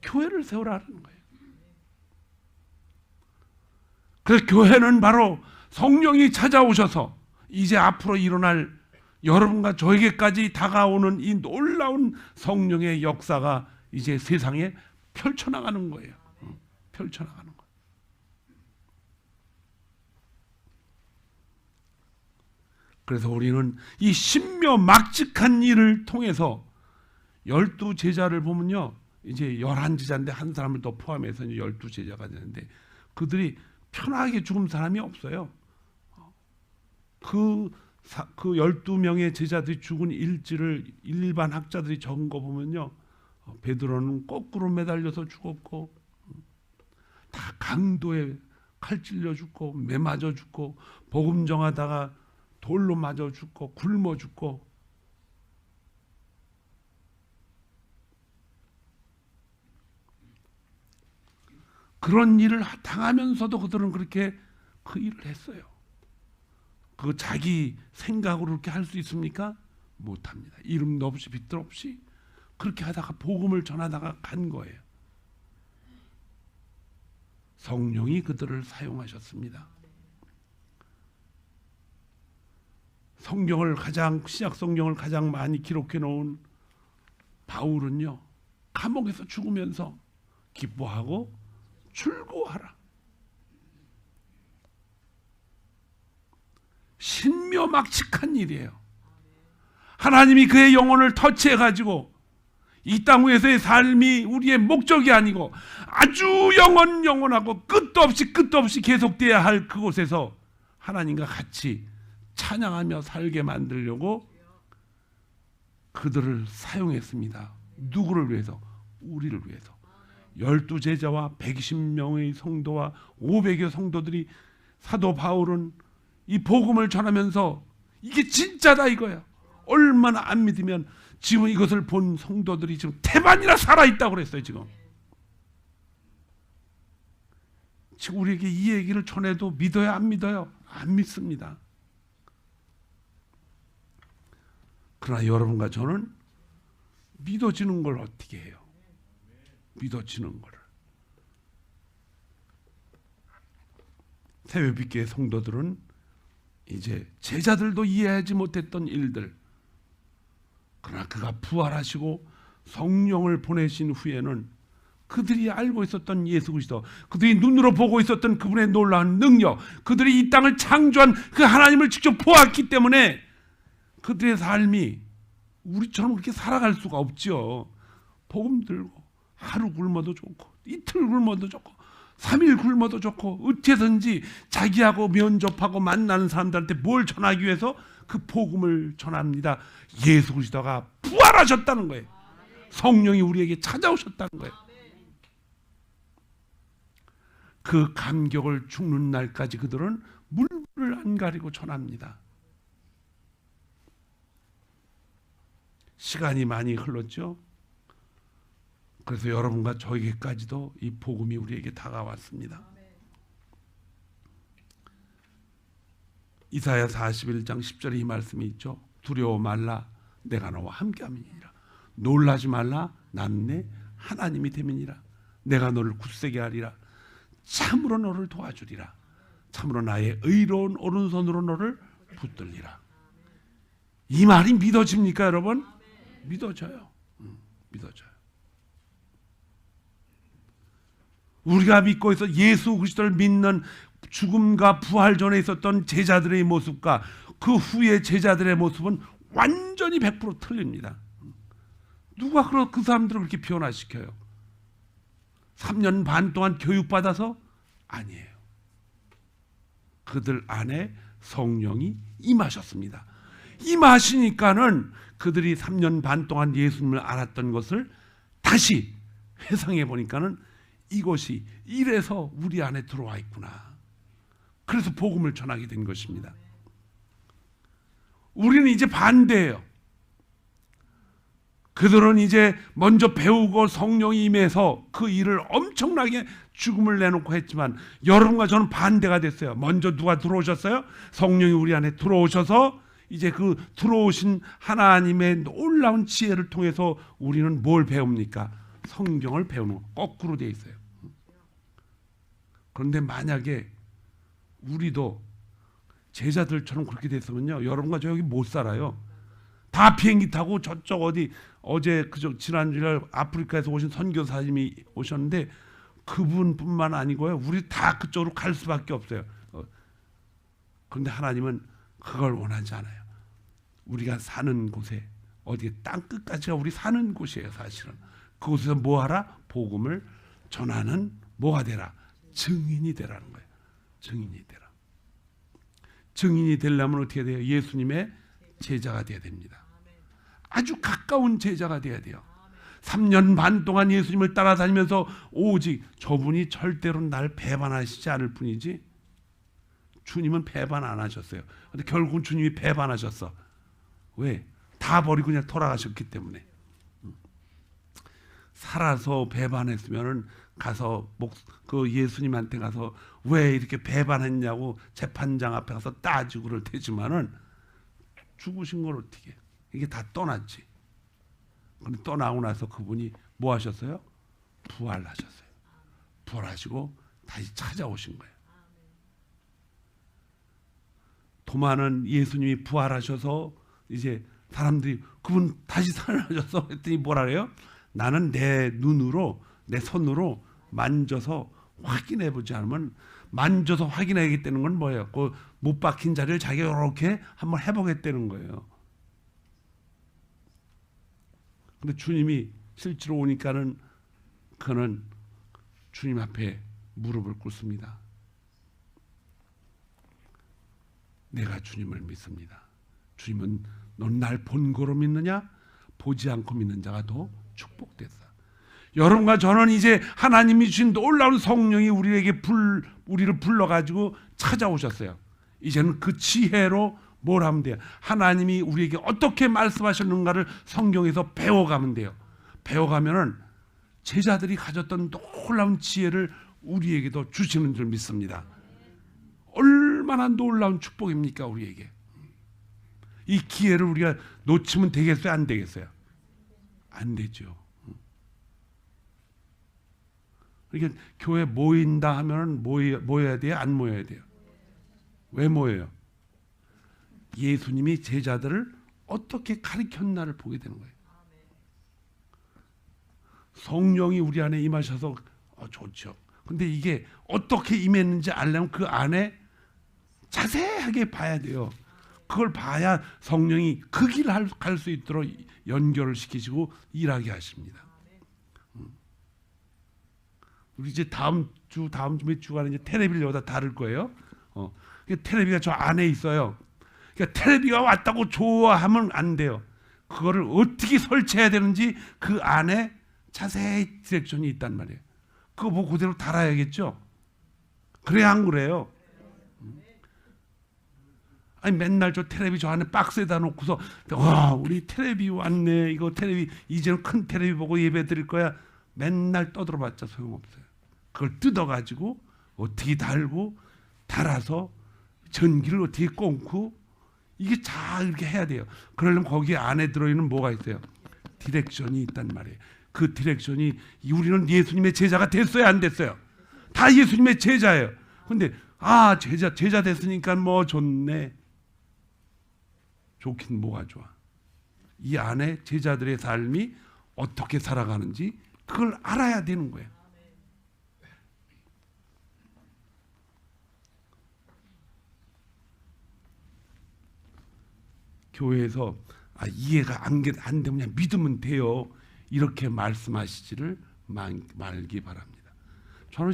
교회를 세우라는 거예요. 그래서 교회는 바로 성령이 찾아오셔서 이제 앞으로 일어날 여러분과 저에게까지 다가오는 이 놀라운 성령의 역사가 이제 세상에 펼쳐나가는 거예요. 펼쳐나가는 거예요. 그래서 우리는 이 신묘막측한 일을 통해서 12제자를 보면요. 이제 11제자인데 한 사람을 더 포함해서 12제자가 되는데 그들이 편하게 죽은 사람이 없어요. 그 12명의 제자들이 죽은 일지를 일반 학자들이 적은 거 보면요. 베드로는 거꾸로 매달려서 죽었고 다 강도에 칼 찔려 죽고 매 맞아 죽고 복음 전하다가 돌로 맞아 죽고 굶어 죽고 그런 일을 당하면서도 그들은 그렇게 그 일을 했어요. 그 자기 생각으로 그렇게 할 수 있습니까? 못합니다. 이름도 없이 빛도 없이 그렇게 하다가 복음을 전하다가 간 거예요. 성령이 그들을 사용하셨습니다. 신약 성경을 가장 많이 기록해 놓은 바울은요. 감옥에서 죽으면서 기뻐하고 즐거워하라. 신묘막측한 일이에요. 하나님이 그의 영혼을 터치해가지고 이 땅 위에서의 삶이 우리의 목적이 아니고 아주 영원하고 끝도 없이 계속돼야 할 그곳에서 하나님과 같이 찬양하며 살게 만들려고 그들을 사용했습니다. 누구를 위해서? 우리를 위해서. 12제자와 120명의 성도와 500여 성도들이 사도 바울은 이 복음을 전하면서 이게 진짜다 이거야. 얼마나 안 믿으면 지금 이것을 본 성도들이 지금 태반이나 살아있다고 그랬어요. 지금 우리에게 이 얘기를 전해도 믿어요? 안 믿어요? 안 믿습니다. 그러나 여러분과 저는 믿어지는 걸 어떻게 해요? 믿어지는 거를. 새벽빛교회 성도들은 이제 제자들도 이해하지 못했던 일들, 그러나 그가 부활하시고 성령을 보내신 후에는 그들이 알고 있었던 예수 그리스도, 그들이 눈으로 보고 있었던 그분의 놀라운 능력, 그들이 이 땅을 창조한 그 하나님을 직접 보았기 때문에 그들의 삶이 우리처럼 그렇게 살아갈 수가 없죠. 복음 들고 하루 굶어도 좋고 이틀 굶어도 좋고 3일 굶어도 좋고 어째든지 자기하고 면접하고 만나는 사람들한테 뭘 전하기 위해서 그 복음을 전합니다. 예수 그리스도가 부활하셨다는 거예요. 성령이 우리에게 찾아오셨다는 거예요. 그 감격을 죽는 날까지 그들은 물불을 안 가리고 전합니다. 시간이 많이 흘렀죠. 그래서 여러분과 저에게까지도 이 복음이 우리에게 다가왔습니다. 이사야 41장 10절에 이 말씀이 있죠. 두려워 말라, 내가 너와 함께함이니라. 놀라지 말라, 난 내 하나님이 됨이니라. 내가 너를 굳세게 하리라. 참으로 너를 도와주리라. 참으로 나의 의로운 오른손으로 너를 붙들리라. 이 말이 믿어집니까, 여러분? 믿어져요. 믿어져요. 우리가 믿고 있어 예수 그리스도를 믿는 죽음과 부활 전에 있었던 제자들의 모습과 그 후의 제자들의 모습은 완전히 100% 틀립니다. 누가 그 사람들을 그렇게 변화시켜요? 3년 반 동안 교육받아서? 아니에요. 그들 안에 성령이 임하셨습니다. 임하시니까는 그들이 3년 반 동안 예수님을 알았던 것을 다시 회상해 보니까는 이것이 이래서 우리 안에 들어와 있구나. 그래서 복음을 전하게 된 것입니다. 우리는 이제 반대예요. 그들은 이제 먼저 배우고 성령이 임해서 그 일을 엄청나게 죽음을 내놓고 했지만 여러분과 저는 반대가 됐어요. 먼저 누가 들어오셨어요? 성령이 우리 안에 들어오셔서 이제 그 들어오신 하나님의 놀라운 지혜를 통해서 우리는 뭘 배웁니까? 성경을 배우는 거. 거꾸로 되어 있어요. 그런데 만약에 우리도 제자들처럼 그렇게 됐으면요, 여러분과 저 여기 못 살아요. 다 비행기 타고 저쪽 어디 어제 지난주에 아프리카에서 오신 선교사님이 오셨는데 그분뿐만 아니고요, 우리 다 그쪽으로 갈 수밖에 없어요. 그런데 하나님은 그걸 원하지 않아요. 우리가 사는 곳에 어디 땅 끝까지가 우리 사는 곳이에요. 사실은 그곳에서 뭐하라? 복음을 전하는 뭐가 되라? 증인이 되라는 거예요. 증인이 되라. 증인이 되려면 어떻게 돼요? 예수님의 제자가 돼야 됩니다. 아주 가까운 제자가 돼야 돼요. 3년 반 동안 예수님을 따라다니면서 오직 저분이 절대로 날 배반하시지 않을 뿐이지, 주님은 배반 안 하셨어요. 근데 결국은 주님이 배반하셨어. 왜? 다 버리고 그냥 돌아가셨기 때문에. 살아서 배반했으면은 가서 그 예수님한테 가서 왜 이렇게 배반했냐고 재판장 앞에 가서 따지고 그럴 테지만은 죽으신 걸 어떻게 해? 이게 다 떠났지. 근데 떠나고 나서 그분이 뭐 하셨어요? 부활하셨어요. 부활하시고 다시 찾아오신 거예요. 도마는 예수님이 부활하셔서 이제 사람들이 그분 다시 살아나셔서 했더니 뭐라 그래요? 나는 내 눈으로 내 손으로 만져서 확인해 보지 않으면, 만져서 확인하겠다는 건 뭐예요? 그 못 박힌 자리를 자기가 이렇게 한번 해보겠다는 거예요. 근데 주님이 실제로 오니까는 그는 주님 앞에 무릎을 꿇습니다. 내가 주님을 믿습니다. 주님은 넌 날 본거로 믿느냐? 보지 않고 믿는 자가 더 축복됐다. 여러분과 저는 이제 하나님이 주신 놀라운 성령이 우리를 불러가지고 찾아오셨어요. 이제는 그 지혜로 뭘 하면 돼요? 하나님이 우리에게 어떻게 말씀하셨는가를 성경에서 배워가면 돼요. 배워가면은 제자들이 가졌던 놀라운 지혜를 우리에게도 주시는 줄 믿습니다. 얼마나 놀라운 축복입니까, 우리에게. 이 기회를 우리가 놓치면 되겠어요, 안 되겠어요? 안 되죠. 그러니까 교회 모인다 하면 모여야 돼요, 안 모여야 돼요? 왜 모여요? 예수님이 제자들을 어떻게 가르쳤나를 보게 되는 거예요. 성령이 우리 안에 임하셔서 좋죠. 근데 이게 어떻게 임했는지 알려면 그 안에 자세하게 봐야 돼요. 그걸 봐야 성령이 그 길을 갈 수 있도록 연결을 시키시고 일하게 하십니다. 우리 이제 다음 주 몇 주간은 이제 테레비를 여기다 다룰 거예요. 테레비가 저 안에 있어요. 그러니까 테레비가 왔다고 좋아하면 안 돼요. 그거를 어떻게 설치해야 되는지 그 안에 자세히 디렉션이 있단 말이에요. 그거 보고 그대로 달아야겠죠. 그래야 안 그래요. 아니 맨날 저 테레비 저 안에 박스에다 놓고서 와 우리 테레비 왔네. 이거 테레비 이제는 큰 테레비 보고 예배 드릴 거야. 맨날 떠들어봤자 소용없어요. 그걸 뜯어가지고 어떻게 달고 달아서 전기를 어떻게 꽂고 이게 잘 이렇게 해야 돼요. 그러려면 거기 안에 들어있는 뭐가 있어요? 디렉션이 있단 말이에요. 그 디렉션이 우리는 예수님의 제자가 됐어요, 안 됐어요? 다 예수님의 제자예요. 근데 제자 됐으니까 뭐 좋네. 좋긴 뭐가 좋아. 이 안에 제자들의 삶이 어떻게 살아가는지 그걸 알아야 되는 거예요. 교회에서 이해가 안 되면 그냥 믿으면 돼요. 이렇게 말씀하시지를 말기 바랍니다. 저는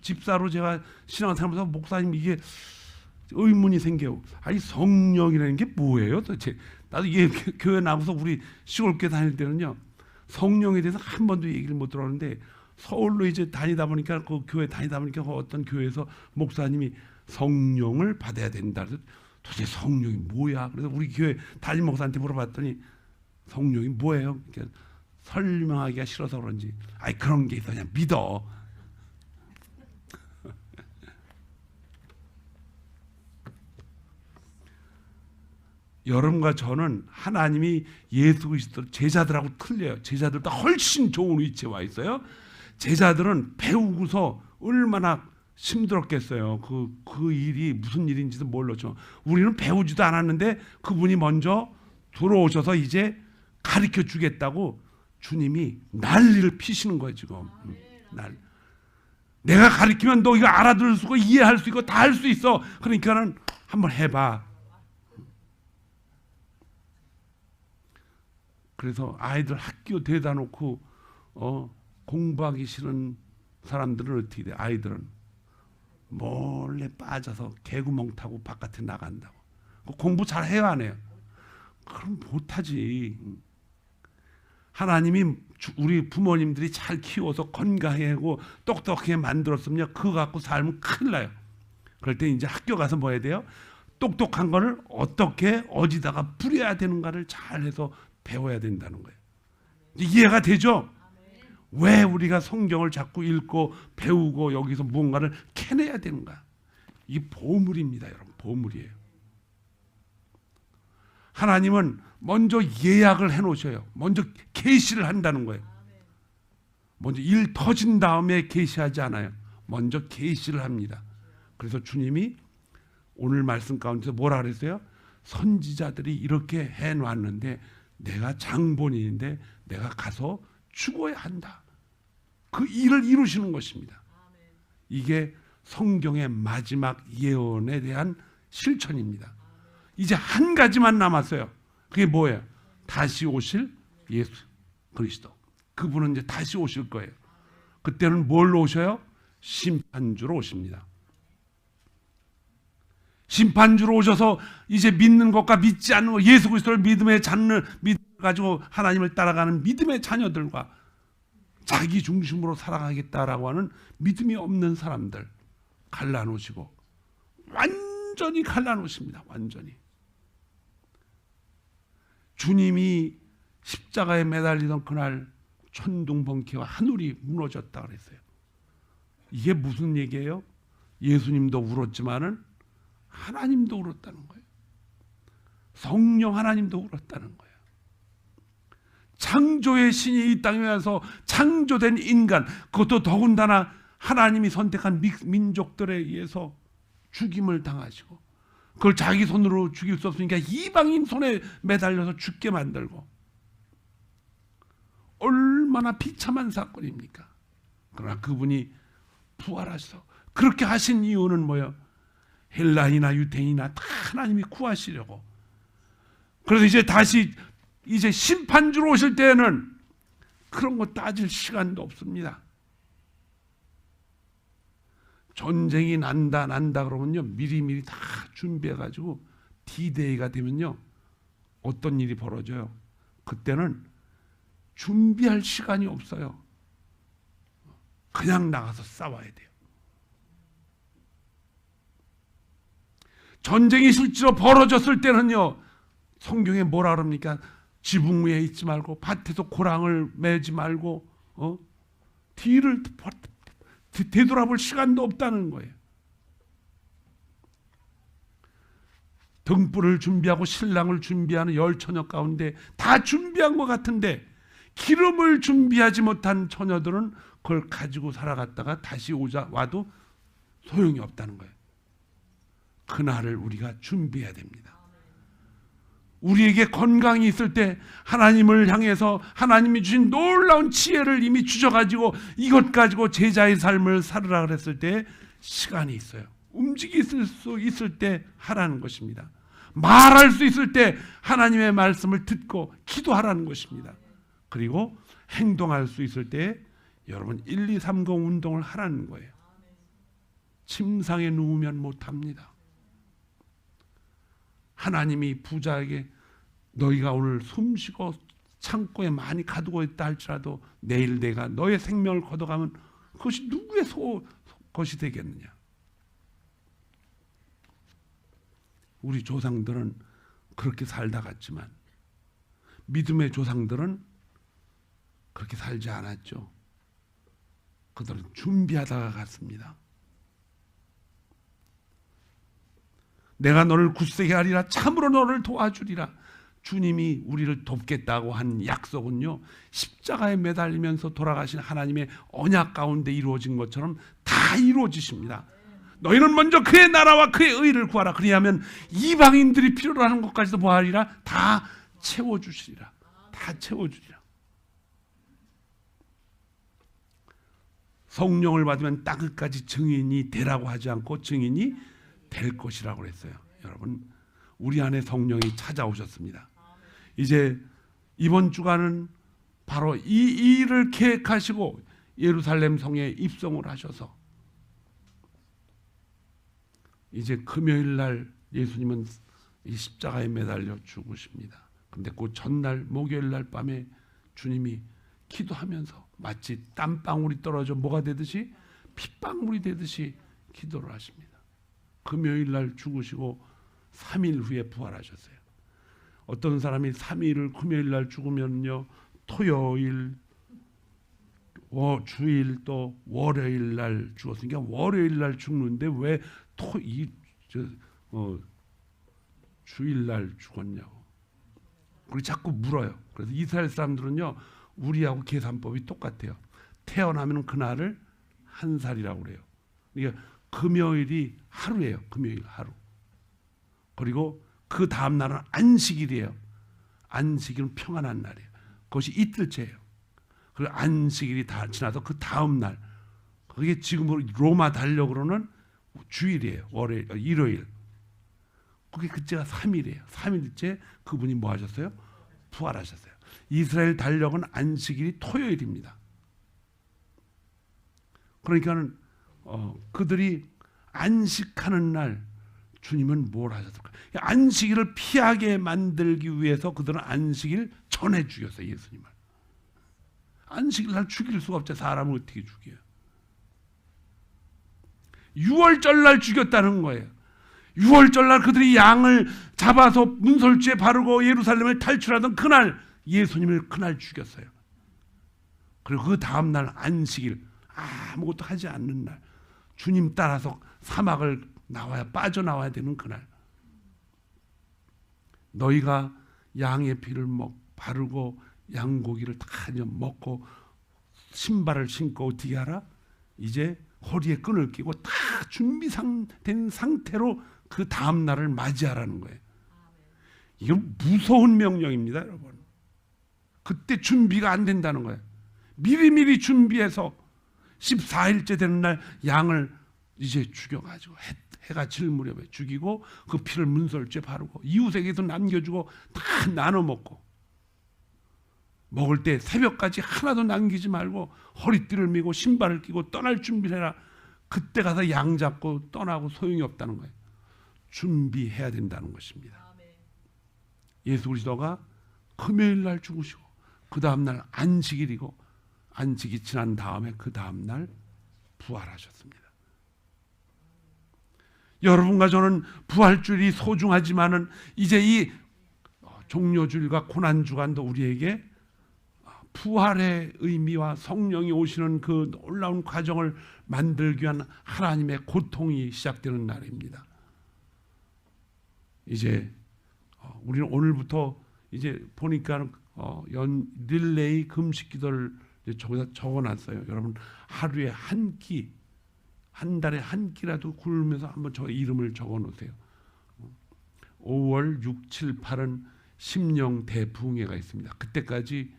집사로 제가 신앙생활하면서 목사님 이게 의문이 생겨요. 아니 성령이라는 게 뭐예요 도대체? 나도 이게 교회 나가서 우리 시골교회 다닐 때는요. 성령에 대해서 한 번도 얘기를 못 들었는데 서울로 이제 다니다 보니까 그 교회 다니다 보니까 어떤 교회에서 목사님이 성령을 받아야 된다. 그래서 도대체 성령이 뭐야? 그래서 우리 교회 담임 목사한테 물어봤더니 성령이 뭐예요? 그러니까 설명하기가 싫어서 그런지 그런 게 있어 그냥 믿어. 여러분과 저는 하나님이 예수 그리스도 제자들하고 틀려요. 제자들보다 훨씬 좋은 위치에 와 있어요. 제자들은 배우고서 얼마나 힘들었겠어요. 그 일이 무슨 일인지도 몰랐죠. 우리는 배우지도 않았는데 그분이 먼저 들어오셔서 이제 가르쳐 주겠다고 주님이 난리를 피시는 거예요 지금. 내가 가르치면 너 이거 알아들을 수 있고 이해할 수 있고 다 할 수 있어. 그러니까는 한번 해봐. 그래서 아이들 학교 데려다 놓고 공부하기 싫은 사람들은 어떻게 돼? 아이들은 몰래 빠져서 개구멍 타고 바깥에 나간다고. 공부 잘 해요 안 해요? 그럼 못하지. 하나님이 우리 부모님들이 잘 키워서 건강하게 하고 똑똑하게 만들었으면 그거 갖고 살면 큰일 나요. 그럴 때 이제 학교 가서 뭐 해야 돼요? 똑똑한 거를 어떻게 어디다가 뿌려야 되는가를 잘해서 배워야 된다는 거예요. 이해가 되죠? 왜 우리가 성경을 자꾸 읽고 배우고 여기서 무언가를 캐내야 되는가? 이게 보물입니다, 여러분. 보물이에요. 하나님은 먼저 예약을 해놓으셔요. 먼저 계시를 한다는 거예요. 먼저 일 터진 다음에 계시하지 않아요. 먼저 계시를 합니다. 그래서 주님이 오늘 말씀 가운데서 뭐라 그랬어요? 선지자들이 이렇게 해놨는데 내가 장본인인데 내가 가서 죽어야 한다. 그 일을 이루시는 것입니다. 이게 성경의 마지막 예언에 대한 실천입니다. 이제 한 가지만 남았어요. 그게 뭐예요? 다시 오실 예수 그리스도. 그분은 이제 다시 오실 거예요. 그때는 뭘로 오셔요? 심판주로 오십니다. 심판주로 오셔서 이제 믿는 것과 믿지 않는 것, 예수 그리스도를 믿음의 자녀를 가지고 하나님을 따라가는 믿음의 자녀들과 자기 중심으로 살아가겠다라고 하는 믿음이 없는 사람들 갈라놓으시고 완전히 갈라놓으십니다. 완전히. 주님이 십자가에 매달리던 그날 천둥번개와 하늘이 무너졌다 그랬어요. 이게 무슨 얘기예요? 예수님도 울었지만은 하나님도 울었다는 거예요. 성령 하나님도 울었다는 거예요. 창조의 신이 이 땅에 와서 창조된 인간, 그것도 더군다나 하나님이 선택한 민족들에 의해서 죽임을 당하시고 그걸 자기 손으로 죽일 수 없으니까 이방인 손에 매달려서 죽게 만들고, 얼마나 비참한 사건입니까? 그러나 그분이 부활하셔서 그렇게 하신 이유는 뭐예요? 헬라인이나 유대인이나 다 하나님이 구하시려고. 그래서 이제 다시 이제 심판주로 오실 때에는 그런 거 따질 시간도 없습니다. 전쟁이 난다 그러면요, 미리미리 다 준비해가지고 D-Day가 되면요, 어떤 일이 벌어져요? 그때는 준비할 시간이 없어요. 그냥 나가서 싸워야 돼요. 전쟁이 실제로 벌어졌을 때는요, 성경에 뭐라 그럽니까? 지붕 위에 있지 말고 밭에서 고랑을 매지 말고 뒤를 되돌아볼 시간도 없다는 거예요. 등불을 준비하고 신랑을 준비하는 열 처녀 가운데 다 준비한 것 같은데 기름을 준비하지 못한 처녀들은 그걸 가지고 살아갔다가 다시 와도 소용이 없다는 거예요. 그날을 우리가 준비해야 됩니다. 우리에게 건강이 있을 때 하나님을 향해서 하나님이 주신 놀라운 지혜를 이미 주셔가지고 이것 가지고 제자의 삶을 살으라 그랬을 때 시간이 있어요. 움직일 수 있을 때 하라는 것입니다. 말할 수 있을 때 하나님의 말씀을 듣고 기도하라는 것입니다. 그리고 행동할 수 있을 때 여러분 1, 2, 3, 0 운동을 하라는 거예요. 침상에 누우면 못합니다. 하나님이 부자에게 너희가 오늘 숨쉬고 창고에 많이 가두고 있다 할지라도 내일 내가 너의 생명을 걷어가면 그것이 누구의 것이 되겠느냐. 우리 조상들은 그렇게 살다 갔지만 믿음의 조상들은 그렇게 살지 않았죠. 그들은 준비하다가 갔습니다. 내가 너를 굳세게 하리라. 참으로 너를 도와주리라. 주님이 우리를 돕겠다고 한 약속은요, 십자가에 매달리면서 돌아가신 하나님의 언약 가운데 이루어진 것처럼 다 이루어지십니다. 너희는 먼저 그의 나라와 그의 의를 구하라. 그리하면 이방인들이 필요로 하는 것까지도 뭐하리라? 다 채워주시리라. 다 채워주리라. 성령을 받으면 땅끝까지 증인이 되라고 하지 않고 증인이 될 것이라고 그랬어요. 여러분, 우리 안에 성령이 찾아오셨습니다. 이제 이번 주간은 바로 이 일을 계획하시고 예루살렘 성에 입성을 하셔서 이제 금요일 날 예수님은 이 십자가에 매달려 죽으십니다. 근데 그 전날 목요일 날 밤에 주님이 기도하면서 마치 땀방울이 떨어져 뭐가 되듯이 핏방울이 되듯이 기도를 하십니다. 금요일 날 죽으시고 3일 후에 부활하셨어요. 어떤 사람이 3일을 금요일 날 죽으면요, 토요일, 주일 또 월요일 날 죽었으니까 월요일 날 죽는데 왜 주일 날 죽었냐고. 그리고 자꾸 물어요. 그래서 이스라엘 사람들은요, 우리하고 계산법이 똑같아요. 태어나면 그날을 한 살이라고 그래요. 그러니까 금요일이 하루예요. 금요일 하루. 그리고 그 다음 날은 안식일이에요. 안식일은 평안한 날이에요. 그것이 이틀째예요. 그리고 안식일이 다 지나서 그 다음 날, 그게 지금 로마 달력으로는 주일이에요. 일요일. 그게 그때가 3일이에요. 3일째 그분이 뭐 하셨어요? 부활하셨어요. 이스라엘 달력은 안식일이 토요일입니다. 그러니까는 그들이 안식하는 날 주님은 뭘 하셨을까? 안식일을 피하게 만들기 위해서 그들은 안식일 전에 죽였어요. 예수님을. 안식일 날 죽일 수가 없죠. 사람을 어떻게 죽여요? 6월절 날 죽였다는 거예요. 6월절 날 그들이 양을 잡아서 문설주에 바르고 예루살렘을 탈출하던 그날 예수님을 그날 죽였어요. 그리고 그 다음 날 안식일, 아무것도 하지 않는 날, 주님 따라서 사막을 빠져나와야 되는 그날, 너희가 양의 피를 바르고 양고기를 다 먹고 신발을 신고 어떻게 하라? 이제 허리에 끈을 끼고 다 준비된 상태로 그 다음 날을 맞이하라는 거예요. 이건 무서운 명령입니다, 여러분. 그때 준비가 안 된다는 거예요. 미리미리 준비해서 14일째 되는 날 양을 이제 죽여가지고 해가 질 무렵에 죽이고 그 피를 문설주에 바르고 이웃에게도 남겨주고 다 나눠 먹고, 먹을 때 새벽까지 하나도 남기지 말고 허리띠를 메고 신발을 끼고 떠날 준비를 해라. 그때 가서 양 잡고 떠나고 소용이 없다는 거예요. 준비해야 된다는 것입니다. 예수 그리스도가 금요일 날 죽으시고 그 다음 날 안식일이고, 안식이 지난 다음에 그 다음 날 부활하셨습니다. 여러분과 저는 부활주일이 소중하지만은 이제 이 종료주일과 고난주간도 우리에게 부활의 의미와 성령이 오시는 그 놀라운 과정을 만들기 위한 하나님의 고통이 시작되는 날입니다. 이제 우리는 오늘부터 이제 보니까 릴레이 금식 기도를 저기다 적어놨어요. 여러분 하루에 한 끼, 한 달에 한 끼라도 굶으면서 한번 저 이름을 적어놓으세요. 5월 6, 7, 8은 심령 대부흥회가 있습니다. 그때까지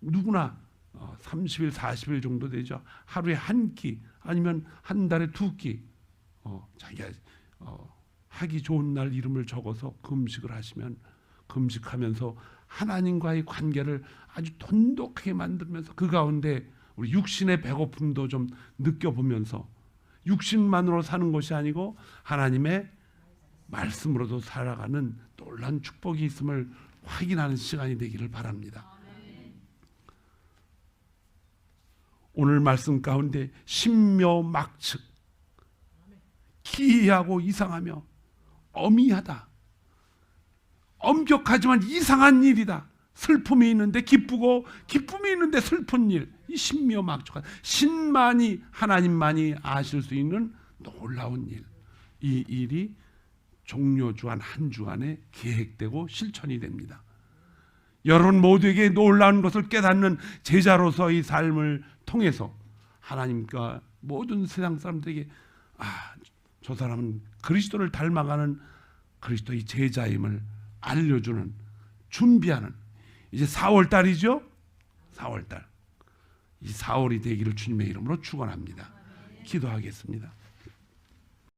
누구나 30일, 40일 정도 되죠. 하루에 한 끼 아니면 한 달에 두 끼 자기가 하기 좋은 날 이름을 적어서 금식을 하시면, 금식하면서 하나님과의 관계를 아주 돈독하게 만들면서 그 가운데 우리 육신의 배고픔도 좀 느껴보면서, 육신만으로 사는 것이 아니고 하나님의 말씀으로도 살아가는 놀라운 축복이 있음을 확인하는 시간이 되기를 바랍니다. 오늘 말씀 가운데 신묘막측, 기이하고 이상하며 어미하다, 엄격하지만 이상한 일이다, 슬픔이 있는데 기쁘고 기쁨이 있는데 슬픈 일, 이 신묘막측한, 신만이 하나님만이 아실 수 있는 놀라운 일, 이 일이 종료주간 한 주간에 계획되고 실천이 됩니다. 여러분 모두에게 놀라운 것을 깨닫는 제자로서의 삶을 통해서 하나님과 모든 세상 사람들에게 저 사람은 그리스도를 닮아가는 그리스도의 제자임을 알려주는, 준비하는, 이제 4월달이죠. 4월달, 이 4월이 되기를 주님의 이름으로 축원합니다. 기도하겠습니다.